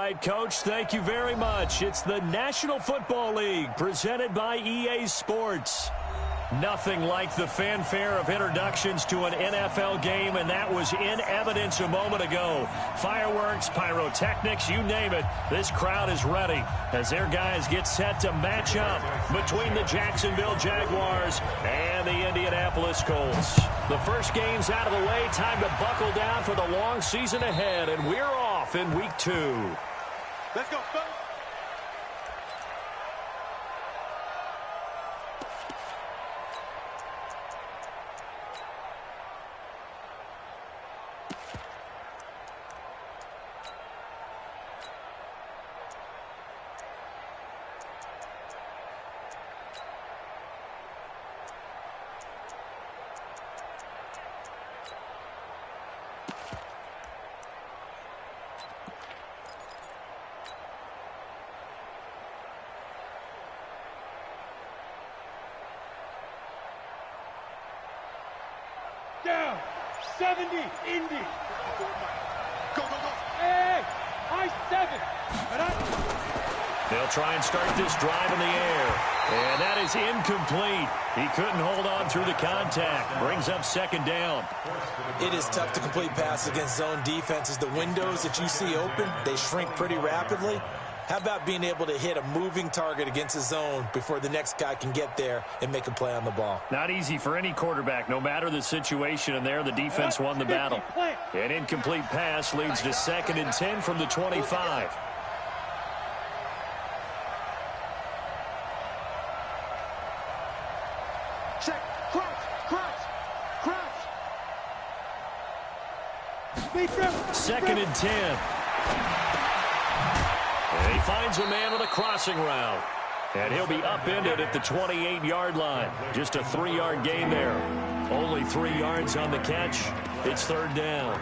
right, Coach, thank you very much. It's the National Football League presented by EA Sports. Nothing like the fanfare of introductions to an NFL game, and that was in evidence a moment ago. Fireworks, pyrotechnics, you name it. This crowd is ready as their guys get set to match up between the Jacksonville Jaguars and the Indianapolis Colts. The first game's out of the way. Time to buckle down for the long season ahead, and we're off in Week 2. Let's go, folks. Down, 70, Indy. Go, go, go. Hey, high 7. They'll try and start this drive in the air. And that is incomplete. He couldn't hold on through the contact. Brings up second down. It is tough to complete passes against zone defenses. The windows that you see open, they shrink pretty rapidly. How about being able to hit a moving target against a zone before the next guy can get there and make a play on the ball? Not easy for any quarterback, no matter the situation, and there the defense won the battle. An incomplete pass leads to 2nd and 10 from the 25. Check. Crouch. 2nd and 10. And he finds a man with a crossing route. And he'll be upended at the 28-yard line. Just a 3-yard gain there. Only 3 yards on the catch. It's 3rd down.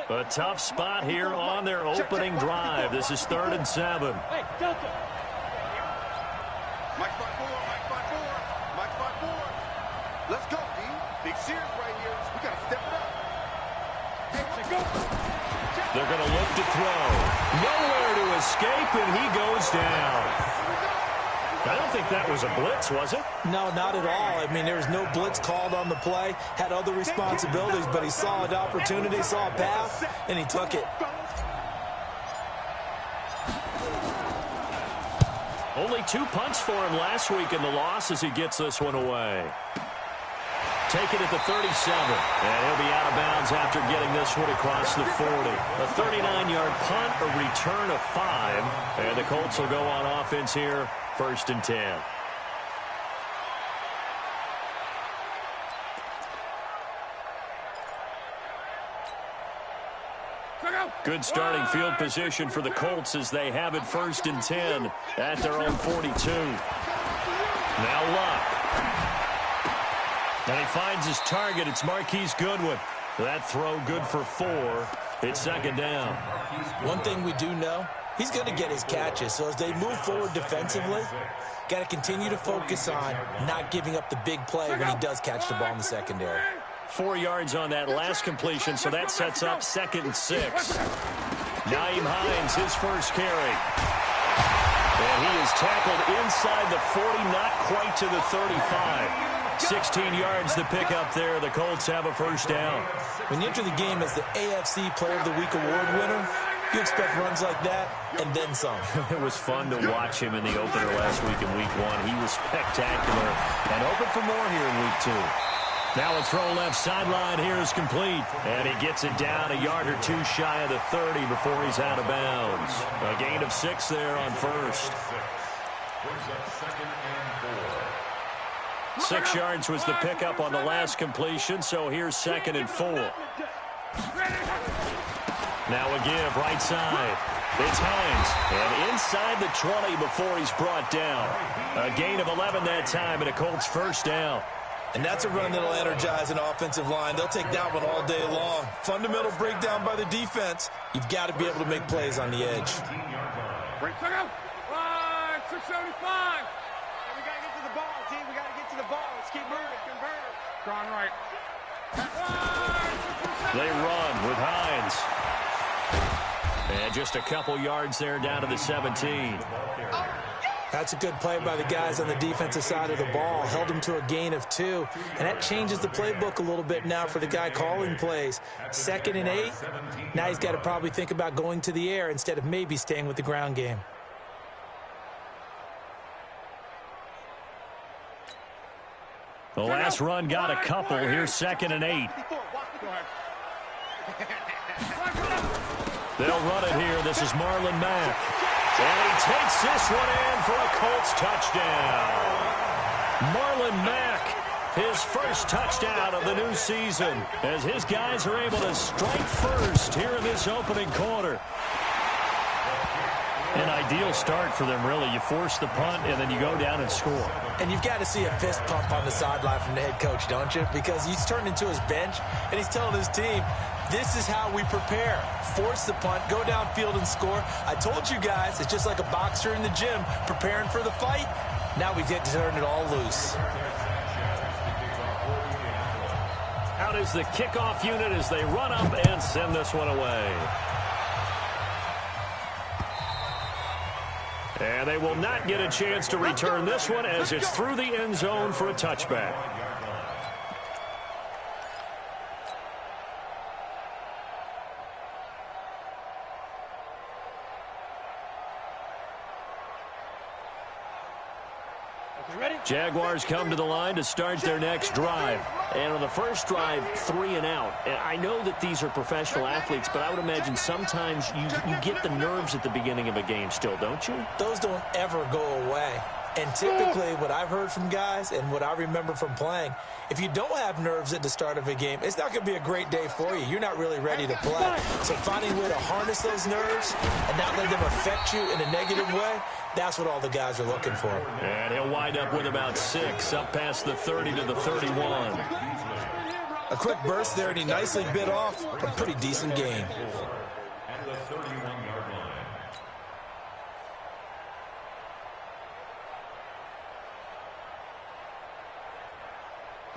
A tough spot here on their opening drive. This is 3rd and 7. Hey, Delta. Mike 5-4. Let's go, D. Big Sears right here. We got to step it up. Hey, go. They're going to look to throw. Nowhere to escape, and he goes down. I don't think that was a blitz, was it? No, not at all. I mean, there was no blitz called on the play. Had other responsibilities, but he saw an opportunity, saw a pass, and he took it. Only 2 punts for him last week in the loss as he gets this one away. Take it at the 37, and he'll be out of bounds after getting this one across the 40. A 39-yard punt, a return of 5, and the Colts will go on offense here, 1st and 10. Good starting field position for the Colts as they have it 1st and 10 at their own 42. Now Luck. And he finds his target. It's Marquise Goodwin. That throw good for 4. It's 2nd down. One thing we do know, he's going to get his catches. So as they move forward defensively, got to continue to focus on not giving up the big play when he does catch the ball in the secondary. 4 yards on that last completion, so that sets up 2nd and 6. Nyheim Hines, his first carry. And he is tackled inside the 40, not quite to the 35. 16 yards to pick up there. The Colts have a 1st down. When you enter the game as the AFC Player of the Week award winner, you expect runs like that and then some. It was fun to watch him in the opener last week in Week 1. He was spectacular and open for more here in Week 2. Now a throw left sideline here is complete. And he gets it down a yard or 2 shy of the 30 before he's out of bounds. A gain of 6 there on 1st. 6 yards was the pickup on the last completion, so here's 2nd and 4. Now a give right side. It's Hines, and inside the 20 before he's brought down. A gain of 11 that time, and a Colts 1st down. And that's a run that'll energize an offensive line. They'll take that one all day long. Fundamental breakdown by the defense. You've got to be able to make plays on the edge. Break, check out. 675. We got to get to the ball, team. We got to get to the ball. Let's keep moving. Convert it. Gone right. They run with Hines. And just a couple yards there down to the 17. That's a good play by the guys on the defensive side of the ball. Held them to a gain of 2. And that changes the playbook a little bit now for the guy calling plays. 2nd and 8. Now he's got to probably think about going to the air instead of maybe staying with the ground game. The last run got a couple. Here's 2nd and 8. They'll run it here. This is Marlon Mack. And he takes this one in for a Colts touchdown. Marlon Mack, his first touchdown of the new season, as his guys are able to strike first here in this opening quarter. An ideal start for them, really. You force the punt, and then you go down and score. And you've got to see a fist pump on the sideline from the head coach, don't you? Because he's turned into his bench, and he's telling his team, this is how we prepare. Force the punt, go downfield and score. I told you guys, it's just like a boxer in the gym preparing for the fight. Now we get to turn it all loose. Out is the kickoff unit as they run up and send this one away. And they will not get a chance to return this one as it's through the end zone for a touchback. Jaguars come to the line to start their next drive. And on the first drive, 3 and out. And I know that these are professional athletes, but I would imagine sometimes you get the nerves at the beginning of a game still, don't you? Those don't ever go away. And typically what I've heard from guys and what I remember from playing, if you don't have nerves at the start of a game, it's not going to be a great day for you. You're not really ready to play. So finding a way to harness those nerves and not let them affect you in a negative way, that's what all the guys are looking for. And he'll wind up with about 6 up past the 30 to the 31. A quick burst there, and he nicely bit off a pretty decent gain.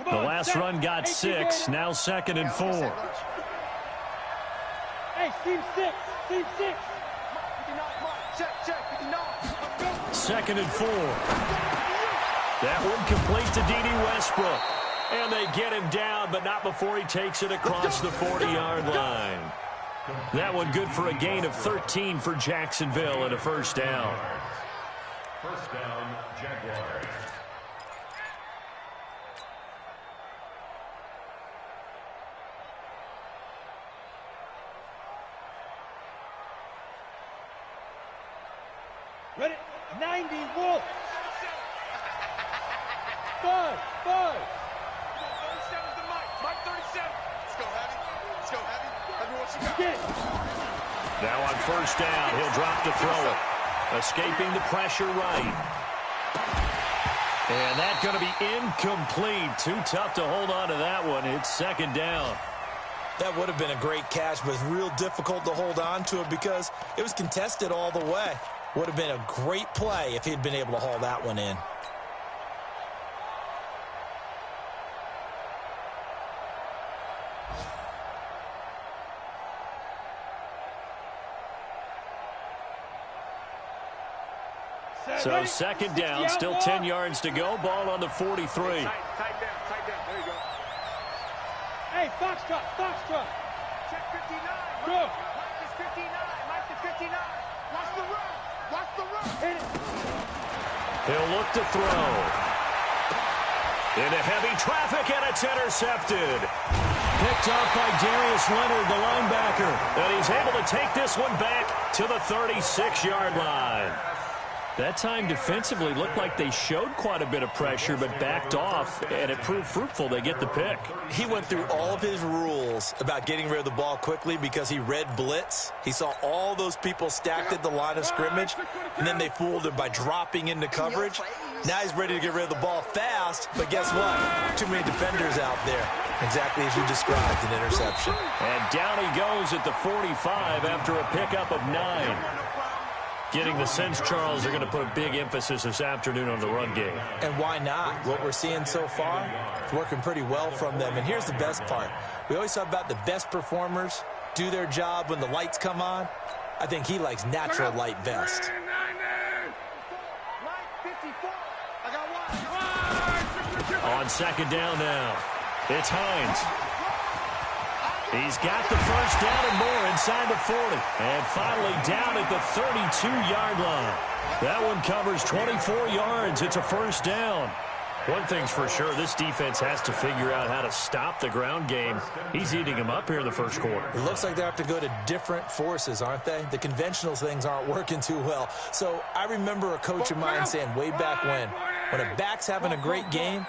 The last run got 6, now 2nd and 4. Hey, team 6, team 6. 2nd and 4. That one complete to D.D. Westbrook. And they get him down, but not before he takes it across the 40-yard line. That one good for a gain of 13 for Jacksonville and a first down. First down, Jaguars. Ready? 90, Wolf. 5. 37's the Mike. Mike 37. Let's go, Heavy. Let's go, Heavy. Heavy, what you got? Get. Now on first down, he'll drop to throw it. Escaping the pressure right. And that's going to be incomplete. Too tough to hold on to that one. It's 2nd down. That would have been a great catch, but real difficult to hold on to it because it was contested all the way. Would have been a great play if he'd been able to haul that one in. So 2nd down, still 10 yards to go. Ball on the 43. Tight down. There you go. Hey, Foxtrot. Check 59. Go. Mike is 59. Mike is 59. Watch the run. Watch the run. Hit it. He'll look to throw. Into heavy traffic, and it's intercepted. Picked up by Darius Leonard, the linebacker. And he's able to take this one back to the 36-yard line. That time defensively looked like they showed quite a bit of pressure but backed off, and it proved fruitful. They get the pick. He went through all of his rules about getting rid of the ball quickly because he read blitz. He saw all those people stacked at the line of scrimmage, and then they fooled him by dropping into coverage. Now he's ready to get rid of the ball fast, but guess what? Too many defenders out there. Exactly as you described, an interception. And down he goes at the 45 after a pickup of 9. Getting the sense, Charles, they're going to put a big emphasis this afternoon on the run game. And why not? What we're seeing so far, it's working pretty well from them. And here's the best part. We always talk about the best performers do their job when the lights come on. I think he likes natural light best. On second down now, it's Hines. He's got the first down and more inside the 40. And finally down at the 32-yard line. That one covers 24 yards. It's a first down. One thing's for sure, this defense has to figure out how to stop the ground game. He's eating them up here in the first quarter. It looks like they have to go to different forces, aren't they? The conventional things aren't working too well. So I remember a coach of mine saying way back when a back's having a great game,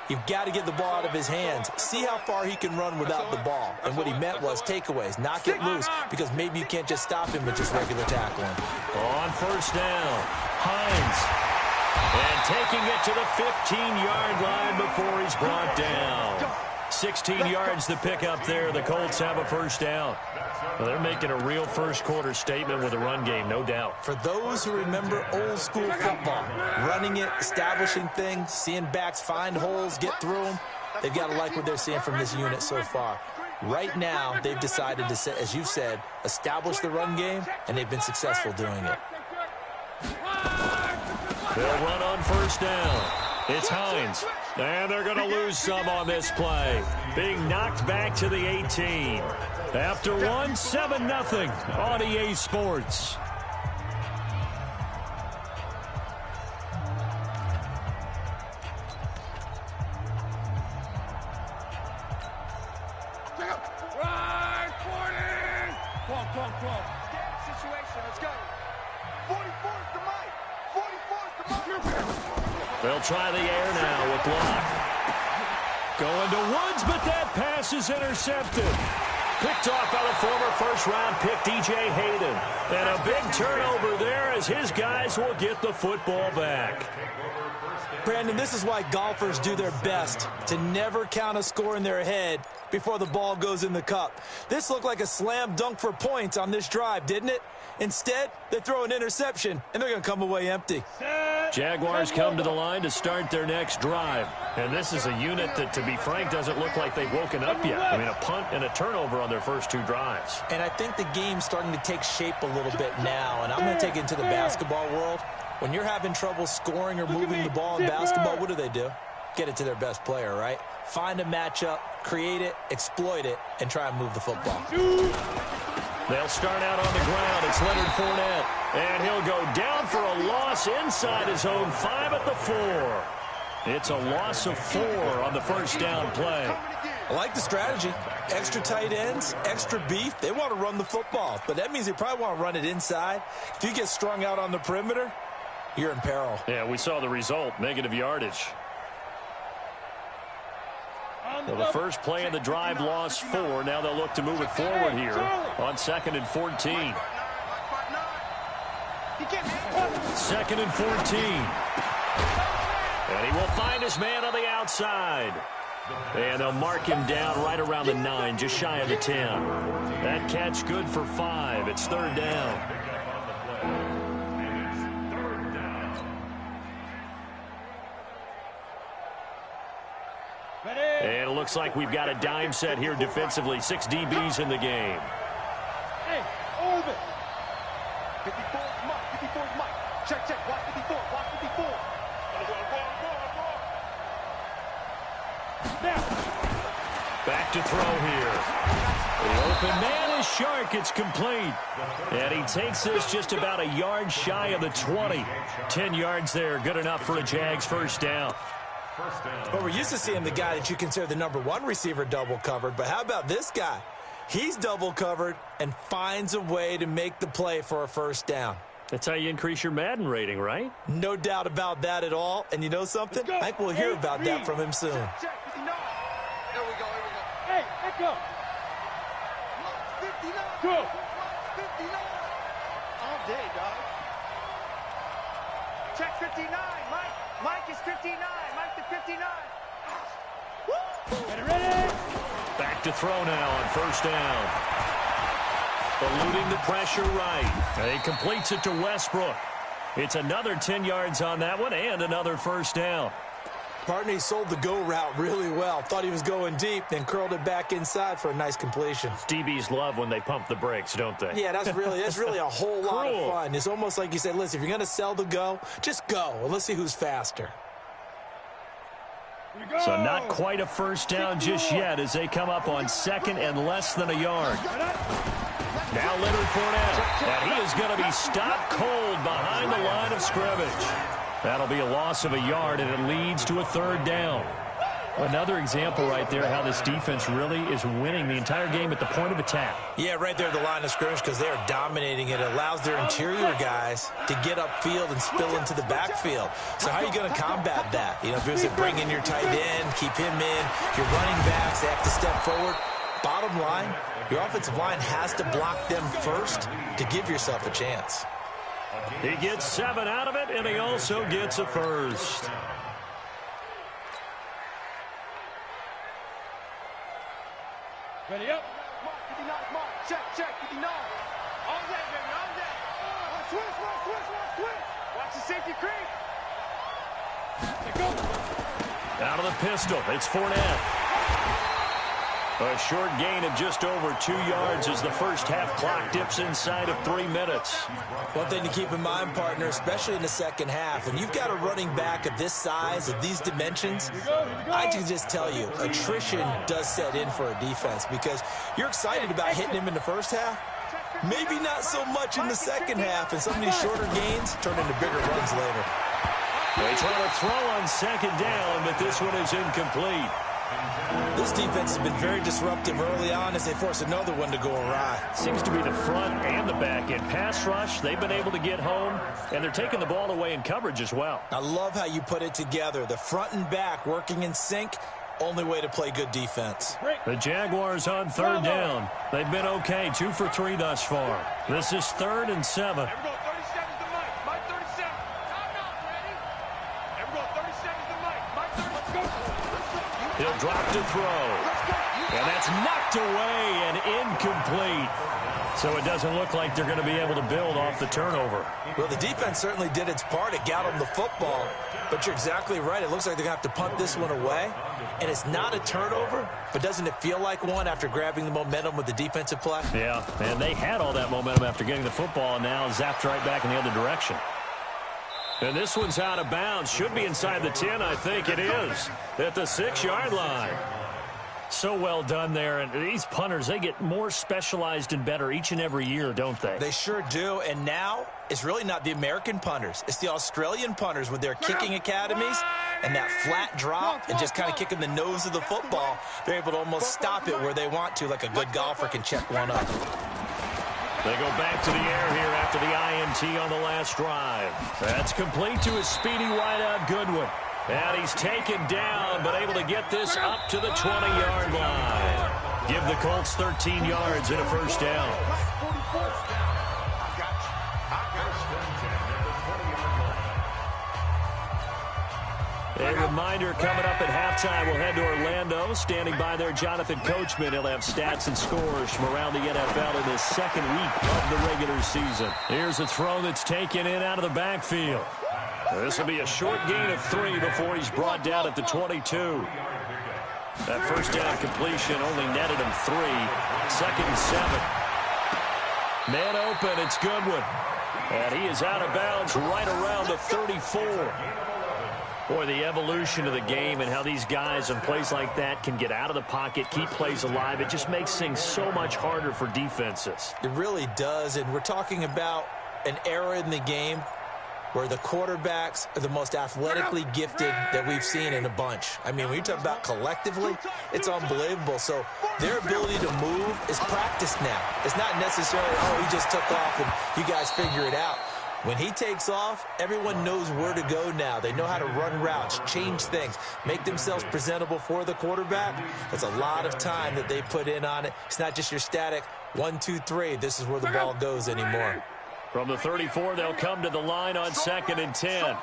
you've got to get the ball out of his hands. See how far he can run without the ball. And what he meant was takeaways, knock it loose, because maybe you can't just stop him with just regular tackling. On first down, Hines. And taking it to the 15-yard line before he's brought down. 16 yards to pick up there. The Colts have a first down. Well, they're making a real first-quarter statement with a run game, no doubt. For those who remember old-school football, running it, establishing things, seeing backs find holes, get through them, they've got to like what they're seeing from this unit so far. Right now, they've decided to, as you said, establish the run game, and they've been successful doing it. They'll run on first down. It's Hines. And they're going to lose some on this play. Being knocked back to the 18. After one, 7-0 on EA Sports. They'll try the air now with Locke. Going to Woods, but that pass is intercepted. Picked off by the former first-round pick, DJ Hayden. And a big turnover there as his guys will get the football back. Brandon, this is why golfers do their best to never count a score in their head before the ball goes in the cup. This looked like a slam dunk for points on this drive, didn't it? Instead, they throw an interception, and they're going to come away empty. Jaguars come to the line to start their next drive. And this is a unit that, to be frank, doesn't look like they've woken up yet. I mean, a punt and a turnover on their first two drives. And I think the game's starting to take shape a little bit now, and I'm going to take it into the basketball world. When you're having trouble scoring or moving the ball in basketball, what do? Get it to their best player, right? Find a matchup, create it, exploit it, and try and move the football. They'll start out on the ground. It's Leonard Fournette. And he'll go down for a loss inside his own 5 at the 4. It's a loss of 4 on the first down play. I like the strategy. Extra tight ends, extra beef. They want to run the football, but that means they probably want to run it inside. If you get strung out on the perimeter, you're in peril. Yeah, we saw the result, negative yardage. Well, the first play of the drive lost 4. Now they'll look to move it forward here on 2nd and 14. 2nd and 14. And he will find his man on the outside. And they'll mark him down right around the 9, just shy of the 10. That catch good for 5. It's 3rd down. And it looks like we've got a dime set here defensively. 6 DBs in the game. Hey, over. 54 is Mike. 54 is Mike. Check, check. Watch 54. Watch 54. Back to throw here. The open man is Shark. It's complete. And he takes this just about a yard shy of the 20. 10 yards there. Good enough for a Jags first down. But we're used to seeing the guy that you consider the #1 receiver double covered. But how about this guy? He's double covered and finds a way to make the play for a first down. That's how you increase your Madden rating, right? No doubt about that at all. And you know something? I think we'll hear about that from him soon. Check, 59. There we go, here we go. Hey, let go. 59. Go. 59. All day, dog. Check 59, Mike. Mike is 59. Mike to 59. Get it ready. Back to throw now on first down. Eluding the pressure right. He completes it to Westbrook. It's another 10 yards on that one and another first down. Partner, he sold the go route really well. Thought he was going deep, then curled it back inside for a nice completion. DBs love when they pump the brakes, don't they? Yeah, that's really a whole lot of fun. It's almost like you say, listen, if you're going to sell the go, just go. And let's see who's faster. So not quite a first down just yet as they come up on second and less than a yard. Now Leonard Fournette, and he is going to be stopped cold behind the line of scrimmage. That'll be a loss of a yard, and it leads to a third down. Another example right there how this defense really is winning the entire game at the point of attack. Yeah, right there at the line of scrimmage because they are dominating it. It allows their interior guys to get upfield and spill into the backfield. So how are you going to combat that? You know, if you bring in your tight end, keep him in, your running backs, they have to step forward. Bottom line, your offensive line has to block them first to give yourself a chance. He gets 7 out of it, and he also gets a first. Ready up. Mark, 59, Mark. Check, 59. All day, baby, all day. Switch. Watch the safety creep. Let go. Out of the pistol, it's Fournette. A short gain of just over 2 yards as the first half clock dips inside of 3 minutes. One thing to keep in mind, partner, especially in the second half, when you've got a running back of this size, of these dimensions, I can just tell you, attrition does set in for a defense because you're excited about hitting him in the first half. Maybe not so much in the second half, and some of these shorter gains turn into bigger runs later. They try to throw on second down, but this one is incomplete. This defense has been very disruptive early on as they force another one to go awry. Seems to be the front and the back end. Pass rush, they've been able to get home, and they're taking the ball away in coverage as well. I love how you put it together. The front and back working in sync, only way to play good defense. The Jaguars on third down. They've been okay, 2 for 3 thus far. This is 3rd and 7. Everyone 37 is the mic. Mike 37. Time out, ready? Everyone 37 is the mic. Mike 30. Let's go. He'll drop to throw. And that's knocked away and incomplete. So it doesn't look like they're going to be able to build off the turnover. Well, the defense certainly did its part. It got them the football. But you're exactly right. It looks like they're going to have to punt this one away. And it's not a turnover, but doesn't it feel like one after grabbing the momentum with the defensive play? Yeah, and they had all that momentum after getting the football and now zapped right back in the other direction. And this one's out of bounds. Should be inside the 10, I think it is. At the 6-yard line. So well done there. And these punters, they get more specialized and better each and every year, don't they? They sure do. And now it's really not the American punters. It's the Australian punters with their kicking academies and that flat drop and just kind of kicking the nose of the football. They're able to almost stop it where they want to, like a good golfer can check one up. They go back to the air here after the INT on the last drive. That's complete to his speedy wideout Goodwin. And he's taken down, but able to get this up to the 20-yard line. Give the Colts 13 yards and a first down. A reminder coming up at halftime, we'll head to Orlando. Standing by there, Jonathan Coachman. He'll have stats and scores from around the NFL in his second week of the regular season. Here's a throw that's taken in out of the backfield. This will be a short gain of 3 before he's brought down at the 22. That first down completion only netted him 3. 2nd and 7. Man open, it's Goodwin. And he is out of bounds right around the 34. Boy, the evolution of the game and how these guys in plays like that can get out of the pocket, keep plays alive, it just makes things so much harder for defenses. It really does, and we're talking about an era in the game where the quarterbacks are the most athletically gifted that we've seen in a bunch. I mean, when you talk about collectively, it's unbelievable. So their ability to move is practiced now. It's not necessarily, oh, he just took off and you guys figure it out. When he takes off, everyone knows where to go now. They know how to run routes, change things, make themselves presentable for the quarterback. That's a lot of time that they put in on it. It's not just your static 1, 2, 3. This is where the ball goes anymore. From the 34, they'll come to the line on 2nd and 10.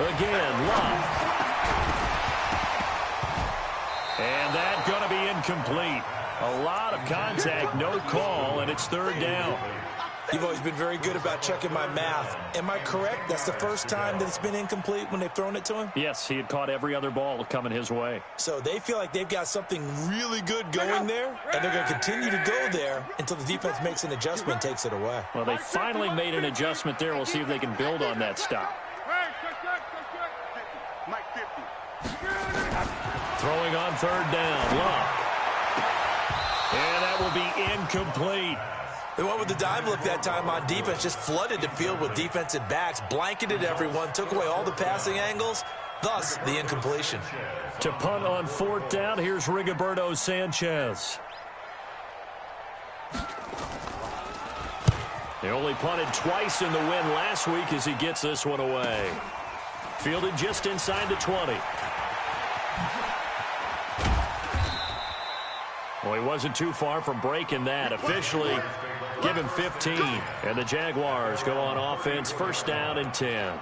Again, Love. And that's going to be incomplete. A lot of contact, no call, and it's third down. You've always been very good about checking my math. Am I correct? That's the first time that it's been incomplete when they've thrown it to him? Yes, he had caught every other ball coming his way. So they feel like they've got something really good going there, and they're going to continue to go there until the defense makes an adjustment and takes it away. Well, they finally made an adjustment there. We'll see if they can build on that stop. Throwing on third down, Love. And that will be incomplete. They went with the dive look that time on defense, just flooded the field with defensive backs, blanketed everyone, took away all the passing angles, thus the incompletion. To punt on fourth down, here's Rigoberto Sanchez. They only punted twice in the win last week as he gets this one away. Fielded just inside the 20. Well, he wasn't too far from breaking that. Officially, give him 15. And the Jaguars go on offense, first down and 10.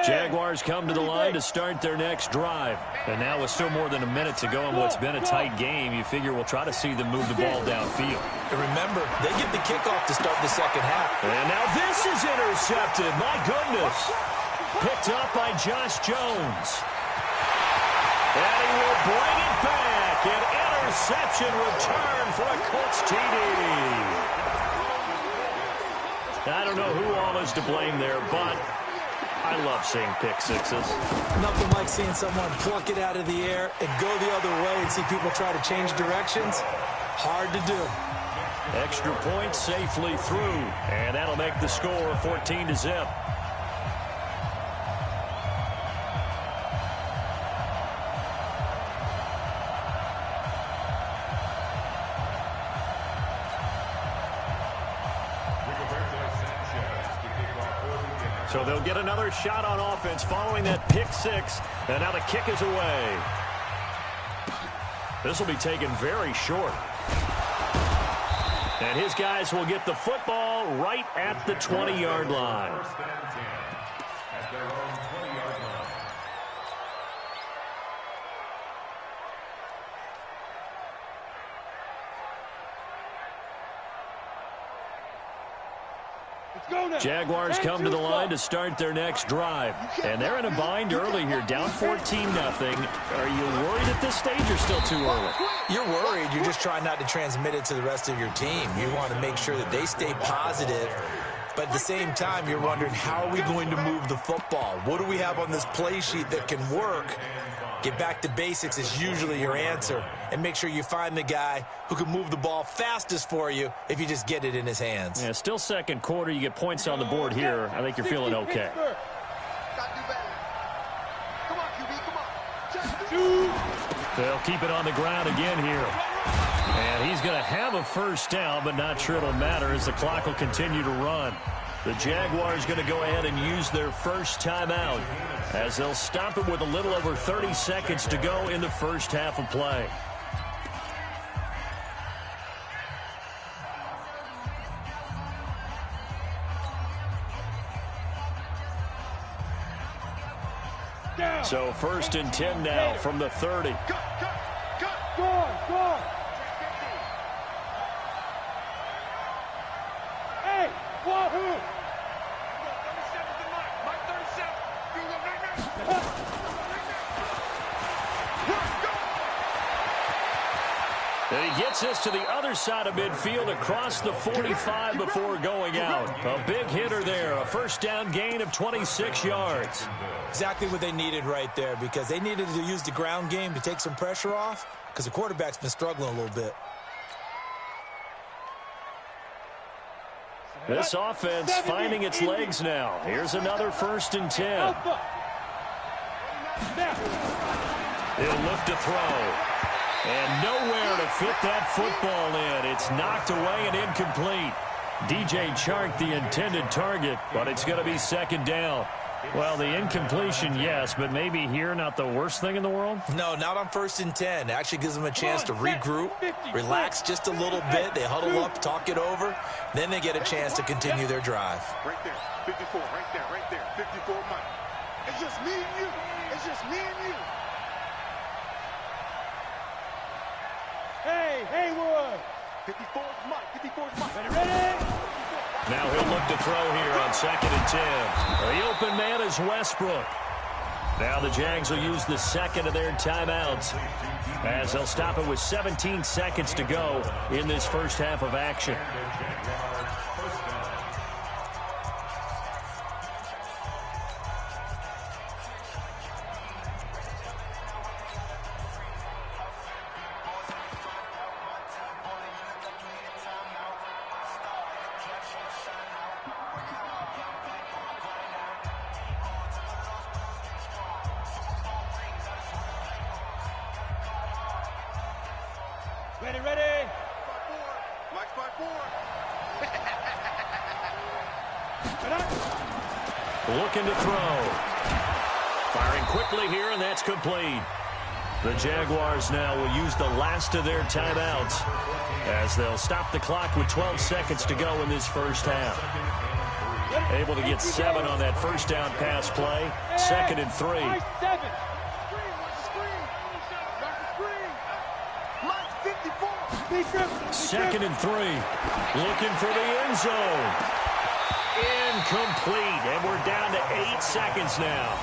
Jaguars come to the line to start their next drive. And now with still more than a minute to go in what's been a tight game, you figure we'll try to see them move the ball downfield. And remember, they get the kickoff to start the second half. And now this is intercepted. My goodness. Picked up by Josh Jones. And he will bring it back. An interception return for a Colts TD. I don't know who all is to blame there, but I love seeing pick sixes. Nothing like seeing someone pluck it out of the air and go the other way and see people try to change directions. Hard to do. Extra point safely through, and that'll make the score 14-0. So they'll get another shot on offense following that pick six. And now the kick is away. This will be taken very short. And his guys will get the football right at the 20-yard line. At their own 20-yard line. Jaguars come to the line to start their next drive. And they're in a bind early here, down 14-0. Are you worried at this stage or still too early? You're worried. You're just trying not to transmit it to the rest of your team. You want to make sure that they stay positive. But at the same time, you're wondering, how are we going to move the football? What do we have on this play sheet that can work? Get back to basics is usually your answer. And make sure you find the guy who can move the ball fastest for you if you just get it in his hands. Yeah, still second quarter. You get points on the board here. I think you're feeling okay. They'll keep it on the ground again here. And he's going to have a first down, but not sure it'll matter as the clock will continue to run. The Jaguars going to go ahead and use their first timeout as they'll stop it with a little over 30 seconds to go in the first half of play. So first and 10 now from the 30. Go on. Hey, wahoo! My 37. And he gets this to the other side of midfield across the 45 before going out. A big hitter there, a first down gain of 26 yards. Exactly what they needed right there, because they needed to use the ground game to take some pressure off, because the quarterback's been struggling a little bit. This offense finding its legs now. Here's another first and 10. He'll look to throw. And nowhere to fit that football in. It's knocked away and incomplete. DJ Chark the intended target, but it's going to be second down. Well, the incompletion, yes, but maybe here not the worst thing in the world? No, not on 1st and 10. Actually gives them a chance to regroup, relax just a little bit. They huddle up, talk it over. Then they get a chance to continue their drive. Right there, 54, right there, 54 Mike. It's just me and you. It's just me and you. Hey, Haywood. 54 is Mike, 54 is Mike. Ready? Now he'll look to throw here on 2nd and 10. The open man is Westbrook. Now the Jags will use the second of their timeouts as they'll stop it with 17 seconds to go in this first half of action. Ready? Mike's 5-4. Looking to throw. Firing quickly here, and that's complete. The Jaguars now will use the last of their timeouts as they'll stop the clock with 12 seconds to go in this first half. Able to get 7 on that first down pass play. 2nd and 3. Mike's 54. 2nd and 3. Looking for the end zone. Incomplete. And we're down to 8 seconds now.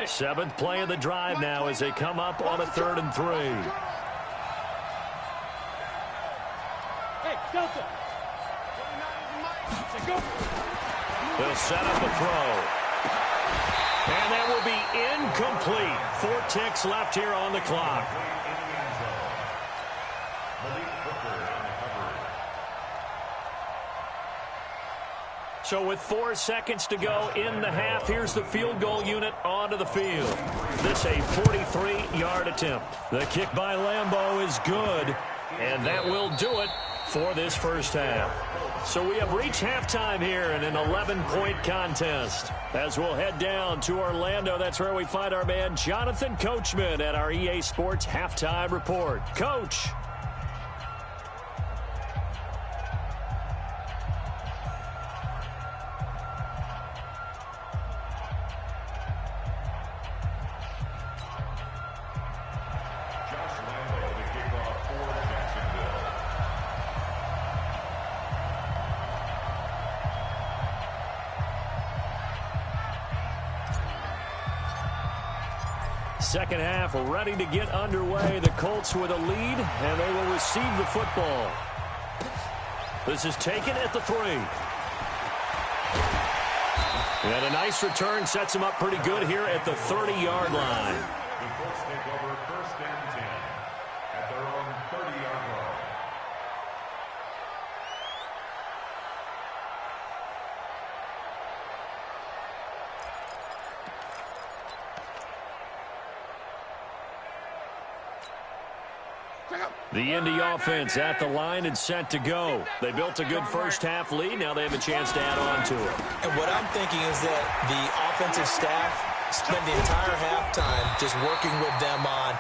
Seventh play of the drive now as they come up on a 3rd and 3. Hey, Delta. They'll set up a throw. And that will be incomplete. 4 ticks left here on the clock. So with 4 seconds to go in the half, here's the field goal unit onto the field. This a 43-yard attempt. The kick by Lambeau is good, and that will do it for this first half. So we have reached halftime here in an 11-point contest. As we'll head down to Orlando, that's where we find our man Jonathan Coachman at our EA Sports Halftime Report. Coach. Second half ready to get underway. The Colts with a lead, and they will receive the football. This is taken at the 3. And a nice return sets them up pretty good here at the 30-yard line. The Colts take over 1st and 10 at their own 30-yard line. The Indy offense at the line and set to go. They built a good first half lead. Now they have a chance to add on to it. And what I'm thinking is that the offensive staff spent the entire halftime just working with them on,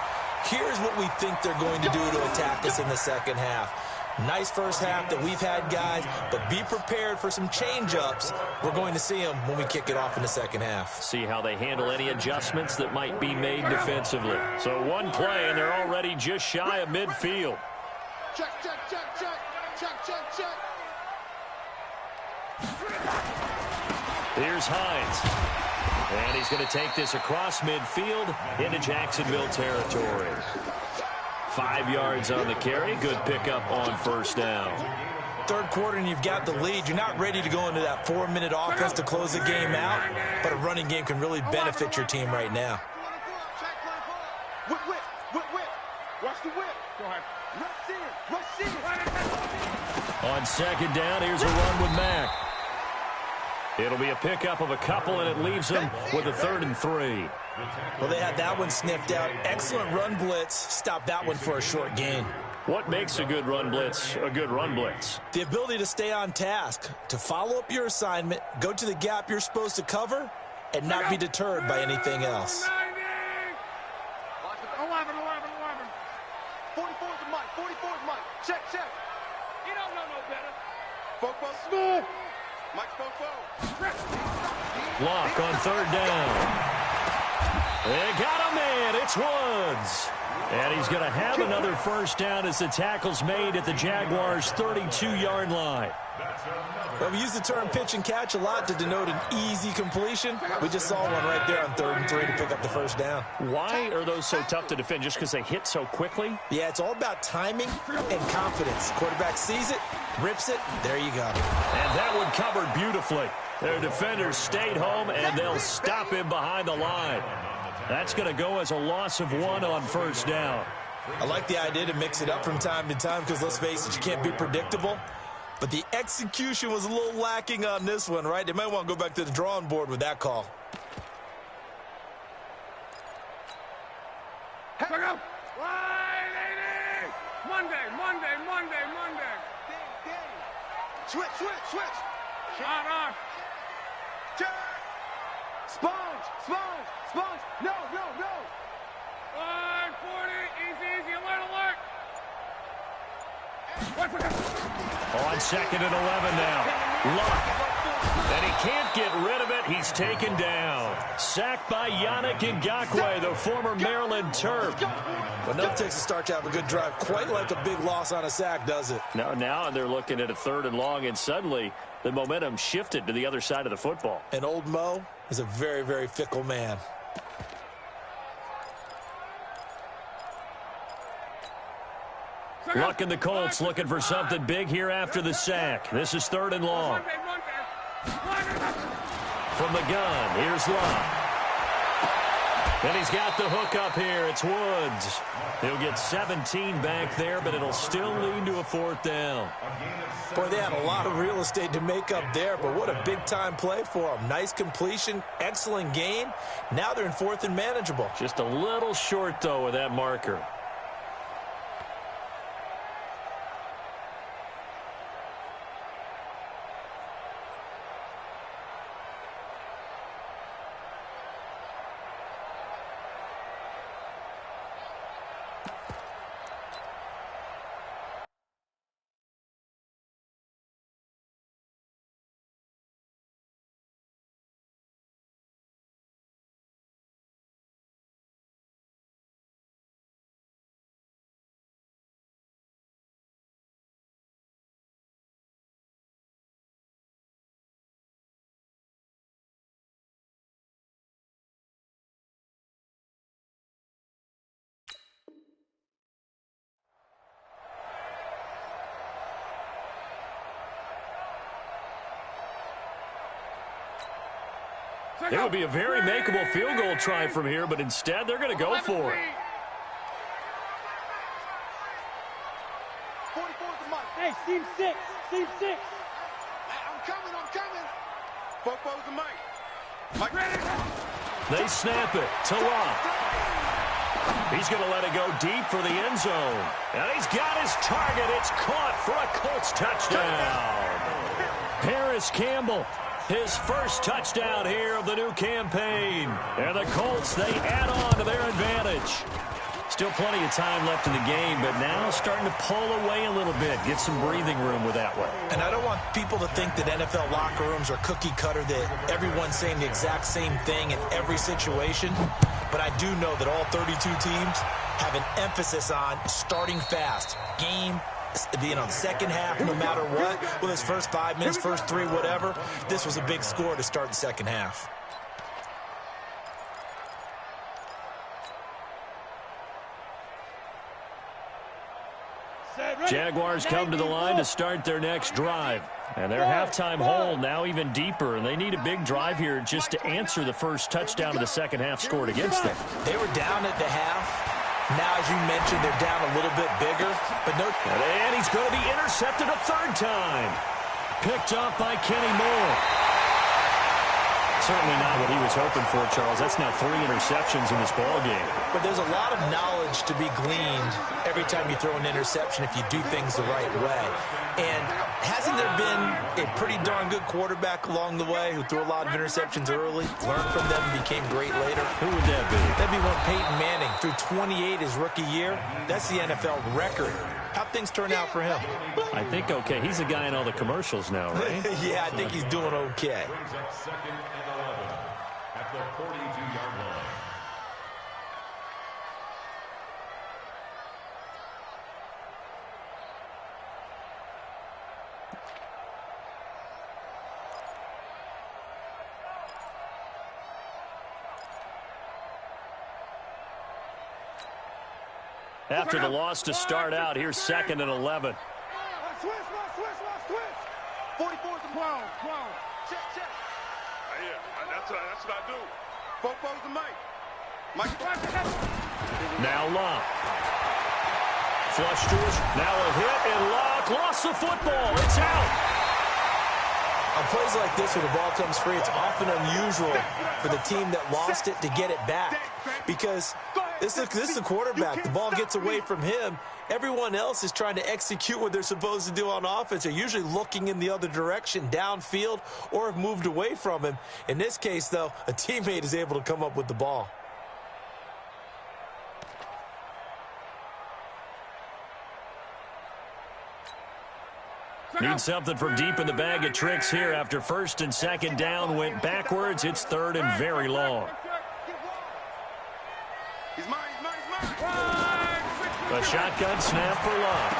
here's what we think they're going to do to attack us in the second half. Nice first half that we've had, guys, but be prepared for some change-ups. We're going to see them when we kick it off in the second half. See how they handle any adjustments that might be made defensively. So one play, and they're already just shy of midfield. Check. Here's Hines. And he's going to take this across midfield into Jacksonville territory. 5 yards on the carry. Good pickup on first down. Third quarter and you've got the lead. You're not ready to go into that 4-minute offense to close the game out, but a running game can really benefit your team right now. Whip. Watch the whip. Go ahead. Rush in. On second down, here's a run with Mack. It'll be a pickup of a couple, and it leaves them with a 3rd and 3. Well, they had that one sniffed out. Excellent run blitz. Stop that one for a short gain. What makes a good run blitz a good run blitz? The ability to stay on task, to follow up your assignment, go to the gap you're supposed to cover, and not be deterred by anything else. 11. 44's the mic. 44's Mike. Check. You don't know no better. Fofo. Smooth. Mike's Fofo. Lock on 3rd down. They got a man. It's Woods. And he's going to have another first down as the tackle's made at the Jaguars' 32-yard line. Well, we use the term pitch and catch a lot to denote an easy completion. We just saw one right there on 3rd and 3 to pick up the first down. Why are those so tough to defend? Just because they hit so quickly? Yeah, it's all about timing and confidence. Quarterback sees it, rips it, there you go. And that one covered beautifully. Their defenders stayed home, and they'll stop him behind the line. That's going to go as a loss of 1 on first down. I like the idea to mix it up from time to time because, let's face it, you can't be predictable. But the execution was a little lacking on this one, right? They might want to go back to the drawing board with that call. Monday. Switch. Shot on. Sponge. No. 140. Easy. Alert. On 2nd and 11 now. Luck. And he can't get rid of it. He's taken down. Sacked by Yannick Ngakoue, the former Maryland Terp. But no Texas start to have a good drive. Quite like a big loss on a sack, does it? Now they're looking at a 3rd and long, and suddenly the momentum shifted to the other side of the football. And old Mo is a very, very fickle man. Luck and the Colts looking for something big here after the sack. This is 3rd and long. From the gun, here's Luck. And he's got the hook up here. It's Woods. He'll get 17 back there, but it'll still lead to a 4th down. Boy, they had a lot of real estate to make up there, but what a big-time play for them. Nice completion, excellent gain. Now they're in 4th and manageable. Just a little short, though, with that marker. It would be a very makeable field goal try from here, but instead they're going to go for it. 44's the mic. Hey, Steve 6. Hey, I'm coming. Fofo's the mic. Mike ready. They snap it to Luck. He's going to let it go deep for the end zone. And he's got his target. It's caught for a Colts touchdown. Paris Campbell, his first touchdown here of the new campaign. And the Colts, they add on to their advantage. Still plenty of time left in the game, but now starting to pull away a little bit, get some breathing room with that one. And I don't want people to think that NFL locker rooms are cookie cutter, that everyone's saying the exact same thing in every situation. But I do know that all 32 teams have an emphasis on starting fast. Game, the second half, no matter what, whether it's first 5 minutes, first 3, whatever, this was a big score to start the second half. Jaguars come to the line to start their next drive. And their halftime hole now even deeper, and they need a big drive here just to answer the first touchdown of the second half scored against them. They were down at the half. Now, as you mentioned, they're down a little bit bigger. But no. And he's going to be intercepted a third time. Picked up by Kenny Moore. Certainly not what he was hoping for, Charles. That's now 3 interceptions in this ball game. But there's a lot of knowledge to be gleaned every time you throw an interception if you do things the right way. And hasn't there been a pretty darn good quarterback along the way who threw a lot of interceptions early, learned from them, and became great later? Who would that be? That'd be one Peyton Manning. Threw 28 his rookie year. That's the NFL record. How'd things turn out for him? I think okay. He's a guy in all the commercials now, right? Yeah, I think he's doing okay. Brings up 2nd and 11 at the 42-yard line. After the loss to start out, here's 2nd and 11. Switch. 44's the 12. Check. Yeah, that's what I do. Four's the Mike. Now Locke. Flush to us. Now a hit, and Locke lost the football. It's out. On plays like this where the ball comes free, it's often unusual for the team that lost it to get it back. Because this is the quarterback. The ball gets away from him. Everyone else is trying to execute what they're supposed to do on offense. They're usually looking in the other direction, downfield, or have moved away from him. In this case, though, a teammate is able to come up with the ball. Need something from deep in the bag of tricks here after 1st and 2nd down went backwards. It's 3rd and very long. He's mine. A shotgun snap for Locke.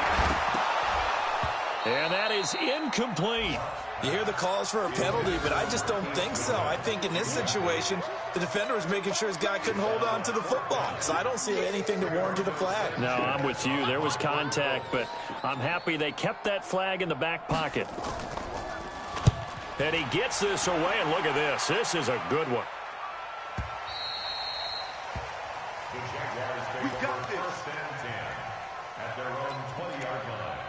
And that is incomplete. You hear the calls for a penalty, but I just don't think so. I think in this situation, the defender was making sure his guy couldn't hold on to the football. Because I don't see anything to warrant a flag. No, I'm with you. There was contact, but I'm happy they kept that flag in the back pocket. And he gets this away, and look at this. This is a good one. We got this. 1st and 10 at their own 20-yard line.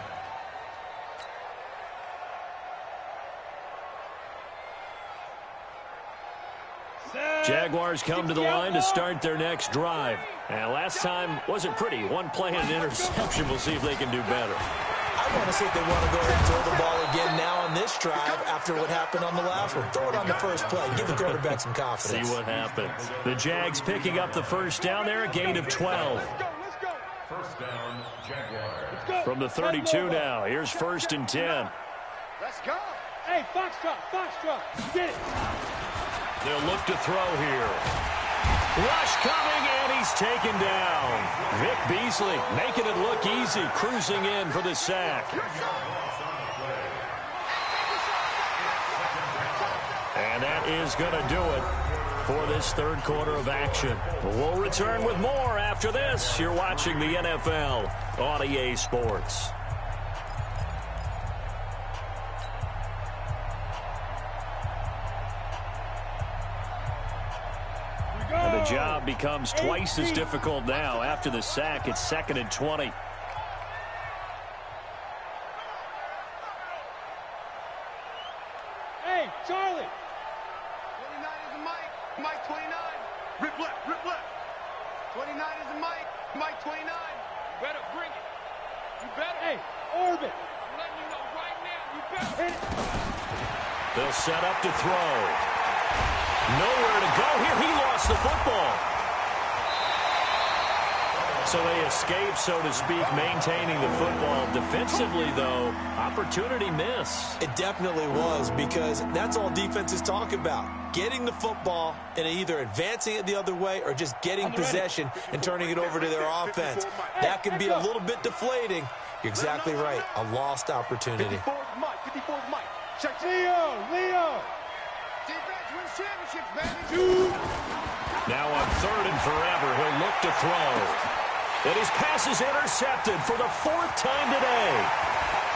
Jaguars come to the line to start their next drive. And last time wasn't pretty. One play and an interception. We'll see if they can do better. I want to see if they want to go ahead and throw the ball again now on this drive after what happened on the last one. Throw it on the first play. Give the quarterback some confidence. See what happens. The Jags picking up the 1st down there, a gain of 12. 1st down, Jaguars. From the 32 now, here's 1st and 10. Let's go. Hey, Foxtrot. Get it. They'll look to throw here. Rush coming, and he's taken down. Vic Beasley making it look easy, cruising in for the sack. And that is going to do it for this 3rd quarter of action. We'll return with more after this. You're watching the NFL on EA Sports. And the job becomes twice as difficult now. After the sack, it's 2nd and 20. Hey, Charlie. 29 is the Mike. Mike 29. Rip left. 29 is the Mike. Mike 29. You better bring it. You better. Hey, Orbit. I'm letting you know right now. You better hit it. They'll set up to throw. Nowhere to go here. He lost the football. So they escape, so to speak, maintaining the football. Defensively, though, opportunity miss. It definitely was, because that's all defenses talk about. Getting the football and either advancing it the other way or just getting possession and turning it over to their offense. That can be a little bit deflating. You're exactly right. A lost opportunity. 54's Mike. 54's Mike. Check. Leo. Defense wins championships, baby. Now on 3rd and forever, he'll look to throw. And his pass is intercepted for the 4th time today.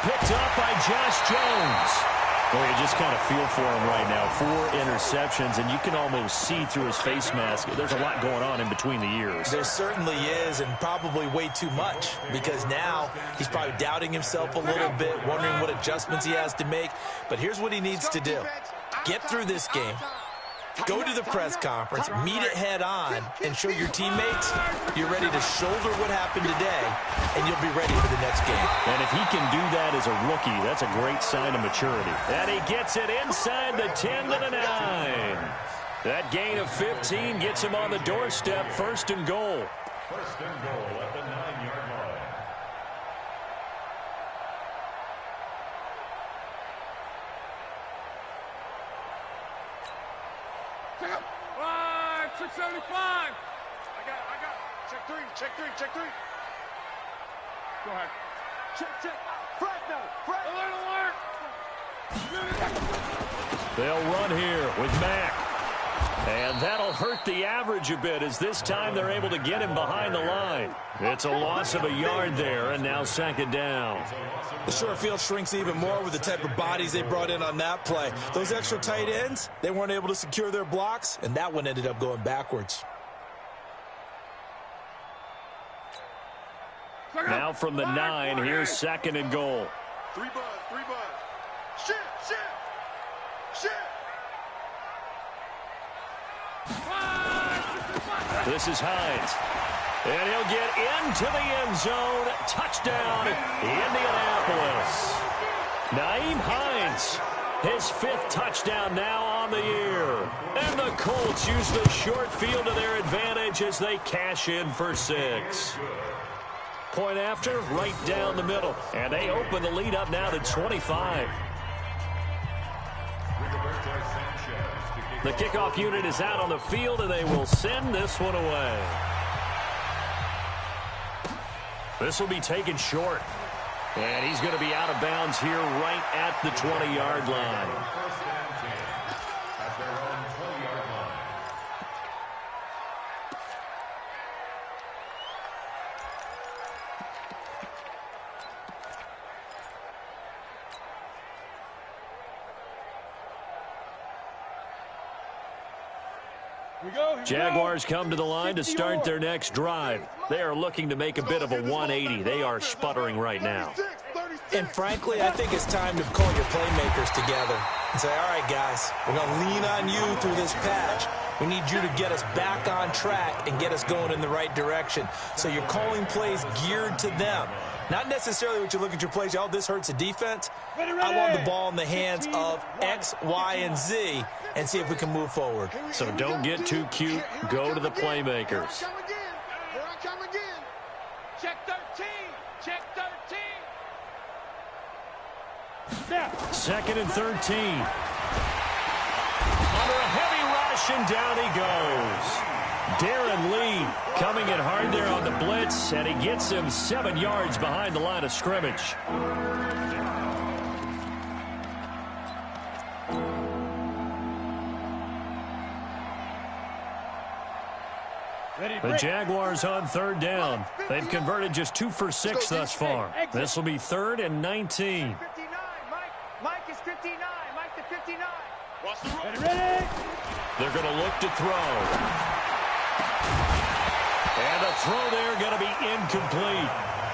Picked up by Josh Jones. Well, you just kind of feel for him right now. 4 interceptions, and you can almost see through his face mask. There's a lot going on in between the ears. There certainly is, and probably way too much, because now he's probably doubting himself a little bit, wondering what adjustments he has to make. But here's what he needs to do. Get through this game. go to the press conference, meet it head on, and show your teammates you're ready to shoulder what happened today, and you'll be ready for the next game. And if he can do that as a rookie, that's a great sign of maturity. And he gets it inside the 10 to the 9. That gain of 15 gets him on the doorstep, 1st and goal. 1st and goal at the 9-yard line. Five, 675. I got it. Check three. Go ahead. Check. Fresno. Alert. They'll run here with Mack. And that'll hurt the average a bit as this time they're able to get him behind the line. It's a loss of a yard there, and now 2nd down. The short field shrinks even more with the type of bodies they brought in on that play. Those extra tight ends, they weren't able to secure their blocks, and that one ended up going backwards. Now from the 9, here's 2nd and goal. 3 buzz. Shit. This is Hines. And he'll get into the end zone. Touchdown, Indianapolis. Nyheim Hines, his 5th touchdown now on the year. And the Colts use the short field to their advantage as they cash in for 6. Point after, right down the middle. And they open the lead up now to 25. The kickoff unit is out on the field, and they will send this one away. This will be taken short. And he's going to be out of bounds here right at the 20-yard line. 1st and 10 at their own 20-yard line. Jaguars come to the line to start their next drive. They are looking to make a bit of a 180. They are sputtering right now. And frankly, I think it's time to call your playmakers together and say, all right, guys, we're going to lean on you through this patch. We need you to get us back on track and get us going in the right direction. So you're calling plays geared to them. Not necessarily what you look at your plays, oh, this hurts the defense. I want the ball in the hands of X, Y, and Z and see if we can move forward. So don't get too cute. Go to the playmakers. Here I come again. Check 13. 2nd and 13. Under a heavy rush, and down he goes. Darren Lee coming in hard there on the blitz, and he gets him 7 yards behind the line of scrimmage. The Jaguars on 3rd down. They've converted just 2 for 6 thus far. This will be 3rd and 19. 59, Mike is 59. Mike to 59. Watch the roll. They're going to look to throw. And the throw there going to be incomplete.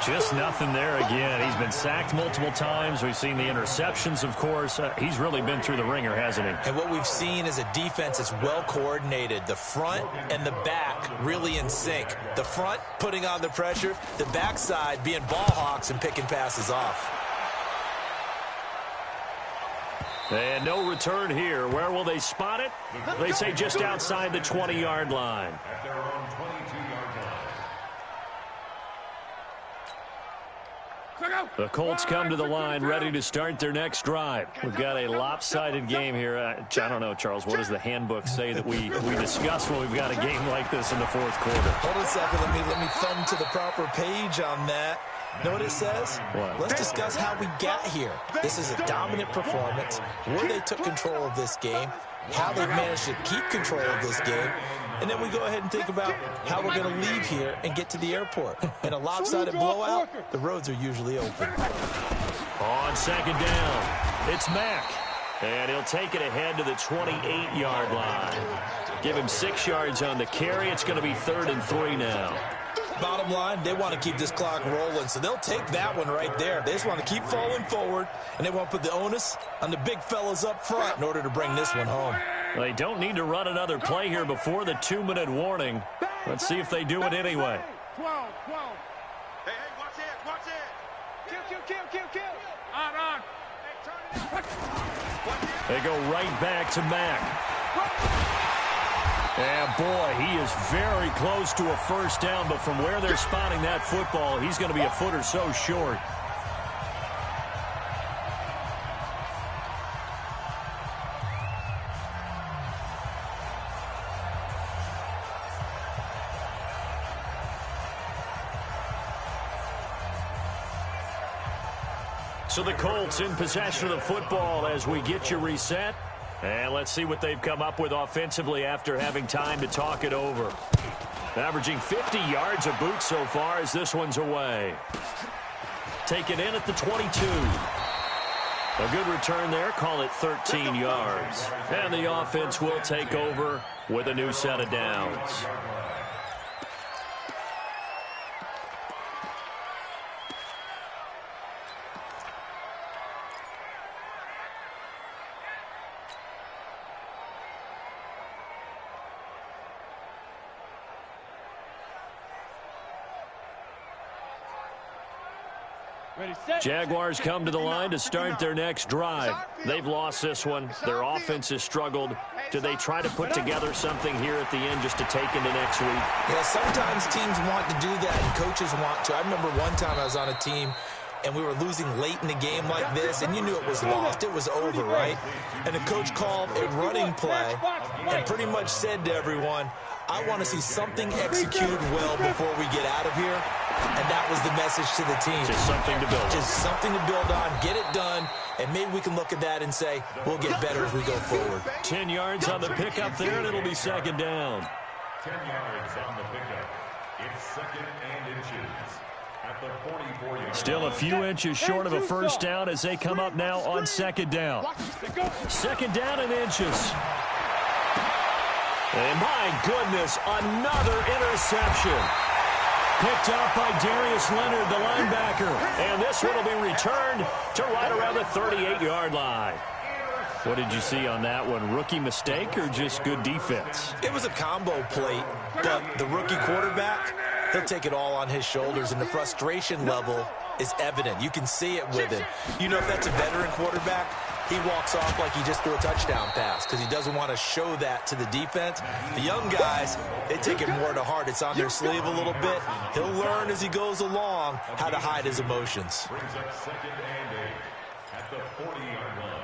Just nothing there again. He's been sacked multiple times. We've seen the interceptions, of course. He's really been through the ringer, hasn't he? And what we've seen is a defense that's well coordinated. The front and the back really in sync. The front putting on the pressure. The backside being ball hawks and picking passes off. And no return here. Where will they spot it? They say just outside the 20-yard line. At their own 22-yard line. The Colts come to the line ready to start their next drive. We've got a lopsided game here. I don't know, Charles, what does the handbook say that we discuss when we've got a game like this in the 4th quarter? Hold on a second. Let me thumb to the proper page on that. Know what it says? What? Let's discuss how we got here. This is a dominant performance, where they took control of this game, how they managed to keep control of this game, and then we go ahead and think about how we're going to leave here and get to the airport. In a lopsided blowout, the roads are usually open. On 2nd down, it's Mack. And he'll take it ahead to the 28-yard line. Give him 6 yards on the carry. It's going to be 3rd and 3 now. Bottom line, they want to keep this clock rolling, so they'll take that one right there. They just want to keep falling forward, and they want to put the onus on the big fellas up front in order to bring this one home. They don't need to run another play here before the 2-minute warning. Let's see if they do it anyway. 12. Hey, watch it. Kill. On. They go right back to Mack. And boy, he is very close to a first down, but from where they're spotting that football, he's going to be a foot or so short. So the Colts in possession of the football as we get you reset. And let's see what they've come up with offensively after having time to talk it over. Averaging 50 yards a boot so far as this one's away. Take it in at the 22. A good return there. Call it 13 yards. And the offense will take over with a new set of downs. Jaguars come to the line to start their next drive. They've lost this one. Their offense has struggled. Do they try to put together something here at the end just to take into next week? Yeah, sometimes teams want to do that and coaches want to. I remember one time I was on a team and we were losing late in the game like this, and you knew it was lost. It was over, right? And the coach called a running play and pretty much said to everyone, I want to see something executed well before we get out of here. And that was the message to the team. Just something to build on. Just something to build on, get it done, and maybe we can look at that and say, we'll get better as we go forward. 10 yards on the pickup there, and it'll be second down. 10 yards on the pickup. It's second and inches at the 44-yard. Still a few inches short of a first down as they come up now on second down. Second down and inches. And my goodness, another interception. Picked up by Darius Leonard, the linebacker. And this one will be returned to right around the 38-yard line. What did you see on that one? Rookie mistake or just good defense? It was a combo plate, but the rookie quarterback, he'll take it all on his shoulders, and the frustration level is evident. You can see it with him. You know, if that's a veteran quarterback, he walks off like he just threw a touchdown pass because he doesn't want to show that to the defense. The young guys, they take it more to heart. It's on their sleeve a little bit. He'll learn as he goes along how to hide his emotions. Brings up second and 8 at the 40-yard line.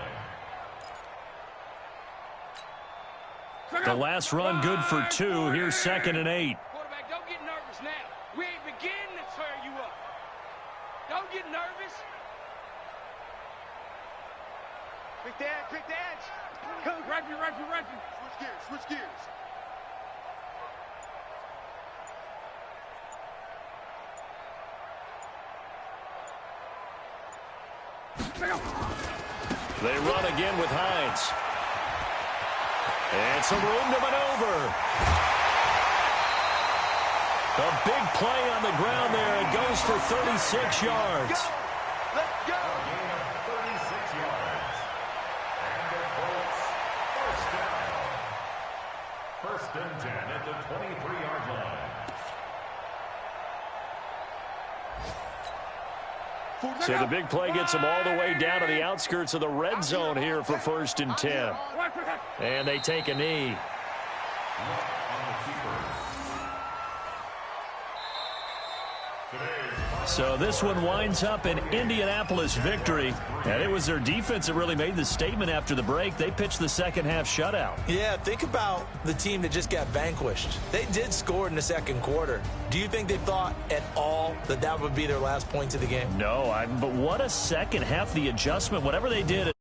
The last run good for 2. Here's second and 8. Quarterback, don't get nervous now. We ain't beginning to tear you up. Don't get nervous. Quick the edge. Go, Rugby. Switch gears. They run again with Hines. And some room to maneuver. A big play on the ground there. It goes for 36 yards. Let's go. Gain of 36 yards. And the Colts first down. First and 10 at the 23-yard line. So the big play gets them all the way down to the outskirts of the red zone here for first and 10. And they take a knee. So this one winds up an Indianapolis victory. And it was their defense that really made the statement after the break. They pitched the second half shutout. Yeah, think about the team that just got vanquished. They did score in the second quarter. Do you think they thought at all that that would be their last points of the game? No, but what a second half. The adjustment, whatever they did.